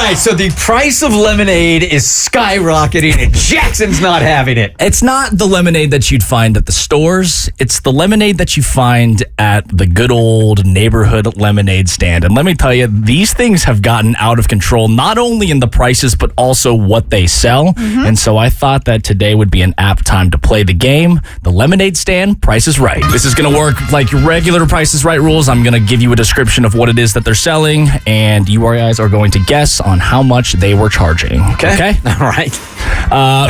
right, so the price of lemonade is skyrocketing and Jackson's not having it. It's not the lemonade that you'd find at the stores. It's the lemonade that you find at the good old neighborhood lemonade stand. And let me tell you, these things have gotten out of control, not only in the prices, but also what they sell. And so I thought that today would be an apt time to play the game. The lemonade stand, Price is Right. This is going to work like regular Price is Right rules. I'm going to give you a description of what it is that they're selling, and you guys are going to guess on how much they were charging. Okay? All right.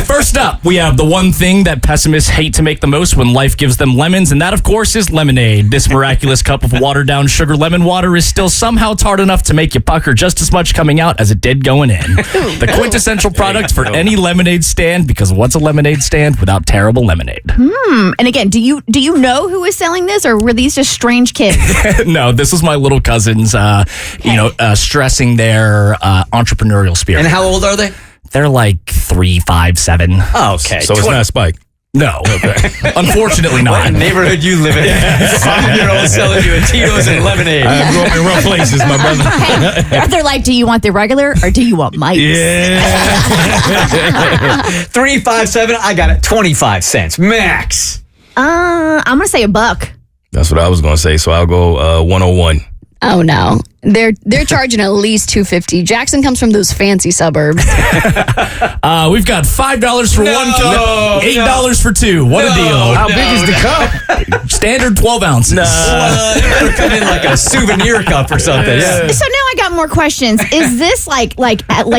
First up, we have the one thing that pessimists hate to make the most when life gives them lemons, and that, of course, is lemonade. This miraculous cup of watered-down sugar lemon water is still somehow tart enough to make you pucker just as much coming out as it did going in. The quintessential product for any lemonade stand, because what's a lemonade stand without terrible lemonade? And again, do you know who is selling this, or were these just strange kids? No, this was my little cousins, stressing their entrepreneurial spirit. And how old are they? They're like 3, 5, 7. Oh, okay. So it's not Spike. No. Unfortunately What not. neighborhood you live in? 5-year-old selling you a Tito's and lemonade. I grew up in rough places, my brother. Hey, they're like, do you want the regular or do you want Mike's? Yeah. 357. I got it. 25 cents max. I'm gonna say $1. That's what I was going to say. So I'll go 101. Oh no, they're charging at least $2.50. Jackson comes from those fancy suburbs. We've got $5 for one cup, $8 for two. What a deal! How big is the cup? Standard 12 ounces. It better come in like a souvenir cup or something. Yeah. So now I got more questions. Is this like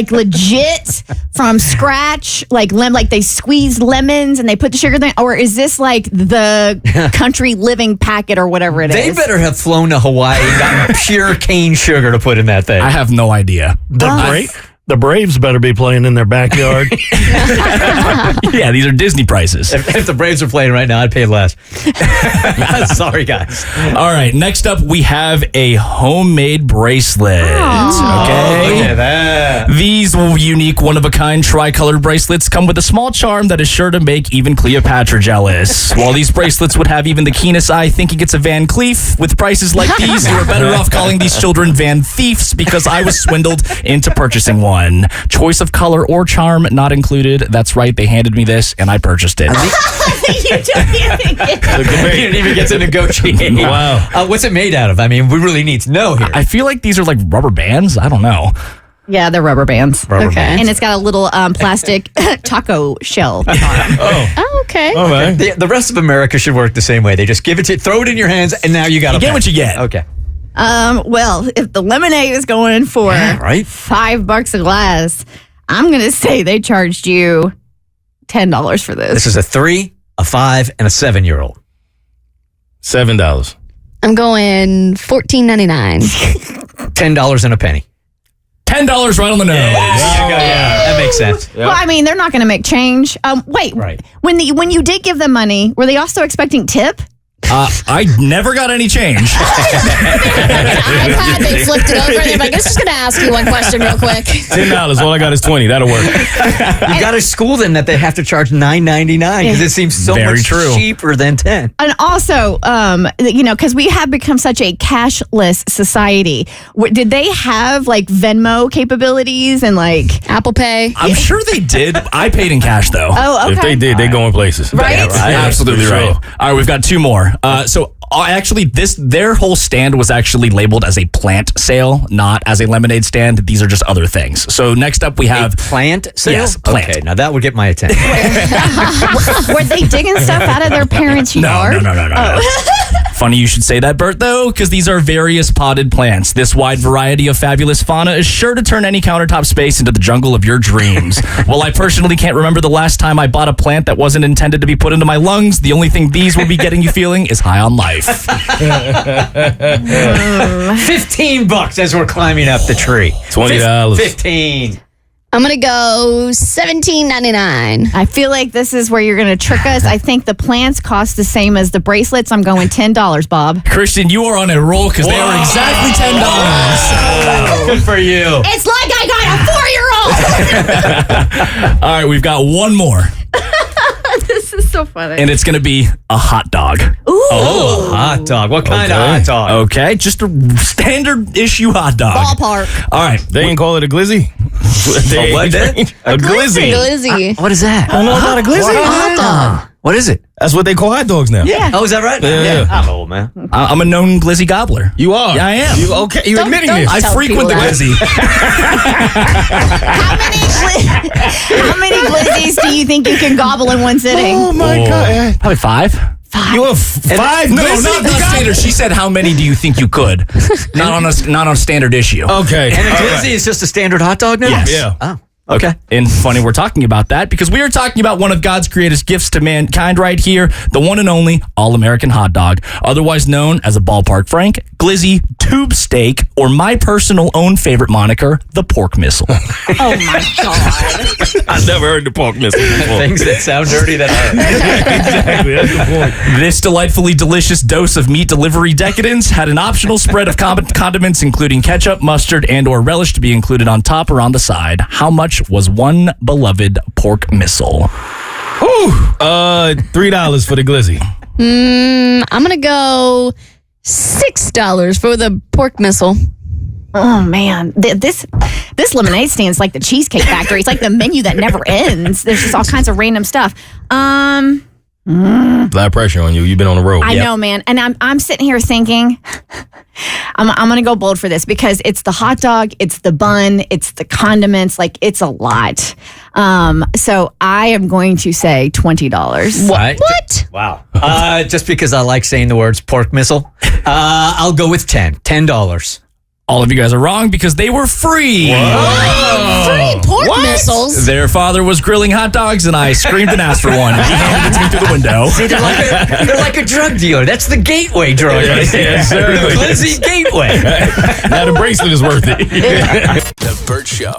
legit from scratch? Like they squeeze lemons and they put the sugar in, or is this like the country living packet or whatever it is? They better have flown to Hawaii and gotten pure cane sugar to put in that thing. I have no idea. The Braves better be playing in their backyard. Yeah, these are Disney prices. If the Braves were playing right now, I'd pay less. Sorry, guys. All right, next up we have a homemade bracelet. Okay. Look at that. These unique, one-of-a-kind tri-colored bracelets come with a small charm that is sure to make even Cleopatra jealous. While these bracelets would have even the keenest eye thinking it's a Van Cleef, with prices like these, you are better off calling these children Van Thiefs, because I was swindled into purchasing one. Choice of color or charm not included. That's right, they handed me this, and I purchased it. You didn't even get to negotiate. Wow. What's it made out of? I mean, we really need to know here. I feel like these are like rubber bands. I don't know. Yeah, they're rubber bands. Rubber bands. And it's got a little plastic taco shell on it. Oh, okay. All right. The rest of America should work the same way. They just give it to you, throw it in your hands, and now you got to You get what you get. Okay. Well, if the lemonade is going for right? $5 a glass, I'm going to say they charged you $10 for this. This is a 3, a 5, and a 7-year-old. $7. I'm going $14.99. $10 and a penny. $10 right on the nose. There you go. Yeah, that makes sense. Well, I mean, they're not going to make change. Wait, Right. when you did give them money, were they also expecting tip? I never got any change. iPad, they flipped it over. They're like, I'm just going to ask you one question real quick. $10. All I got is 20. That'll work. You got to school them that they have to charge $9.99 because it seems so Very much true. cheaper than 10. And also, because we have become such a cashless society, did they have like Venmo capabilities and like Apple Pay. I'm sure they did. I paid in cash, though. Oh, okay. If they did, they going places. Right? Yeah, right. Absolutely For sure. right. All right, we've got two more. Actually, their whole stand was actually labeled as a plant sale, not as a lemonade stand. These are just other things. So next up we have A plant sale? Yes, plant. Okay, now that would get my attention. Were they digging stuff out of their parents' yard? No. Funny you should say that, Bert, though, because these are various potted plants. This wide variety of fabulous fauna is sure to turn any countertop space into the jungle of your dreams. While I personally can't remember the last time I bought a plant that wasn't intended to be put into my lungs, the only thing these will be getting you feeling is high on life. $15 as we're climbing up the tree. $20. 15. I'm going to go $17.99. I feel like this is where you're going to trick us. I think the plants cost the same as the bracelets. I'm going $10, Bob. Christian, you are on a roll because they are exactly $10. Good for you. It's like I got a 4-year-old. All right, we've got one more, This is so funny. and it's going to be a hot dog. Ooh. Oh, hot dog. What kind of hot dog? Okay, just a standard issue hot dog. Ballpark. All right, They didn't call it a glizzy? what then? A glizzy. Glizzy. What is that? I don't know about a glizzy. What is it? That's what they call hot dogs now. Yeah. Oh, is that right? Yeah. I'm old, man. I'm a known glizzy gobbler. You are. Yeah, I am. You okay? You Don't- admitting don't this? I tell frequent the people that. glizzy. How many glizzies do you think you can gobble in one sitting? Oh my God. Probably 5. You have 5 No, glizzy? not standard. She said, "How many do you think you could?" Not on a standard issue. Okay. And a All glizzy right. is just a standard hot dog now? Yes. Yeah. Oh, okay. And funny we're talking about that because we are talking about one of God's greatest gifts to mankind right here, the one and only All-American hot dog, otherwise known as a Ballpark Frank, glizzy, tube steak, or my personal own favorite moniker, the pork missile. Oh my God. I never heard the pork missile before. Things that sound dirty that hurt. Exactly. That's the point. This delightfully delicious dose of meat delivery decadence had an optional spread of condiments including ketchup, mustard, and or relish to be included on top or on the side. How much was one beloved pork missile? $3 for the glizzy. I'm going to go $6 for the pork missile. Oh man, this lemonade stand is like the Cheesecake Factory. It's like the menu that never ends. There's just all kinds of random stuff. A lot of pressure on you. You've been on the road. I know, man, and I'm sitting here thinking, I'm gonna go bold for this because it's the hot dog, it's the bun, it's the condiments, like it's a lot. So I am going to say $20. Right. What? Wow. Just because I like saying the words pork missile, I'll go with $10. All of you guys are wrong because they were free. Free pork missiles? Their father was grilling hot dogs, and I screamed and asked for one. And he handed it to me through the window. See, they're like a drug dealer. That's the gateway drug. Yes, sir. The glizzy gateway. Now the bracelet is worth it. The Bert Show.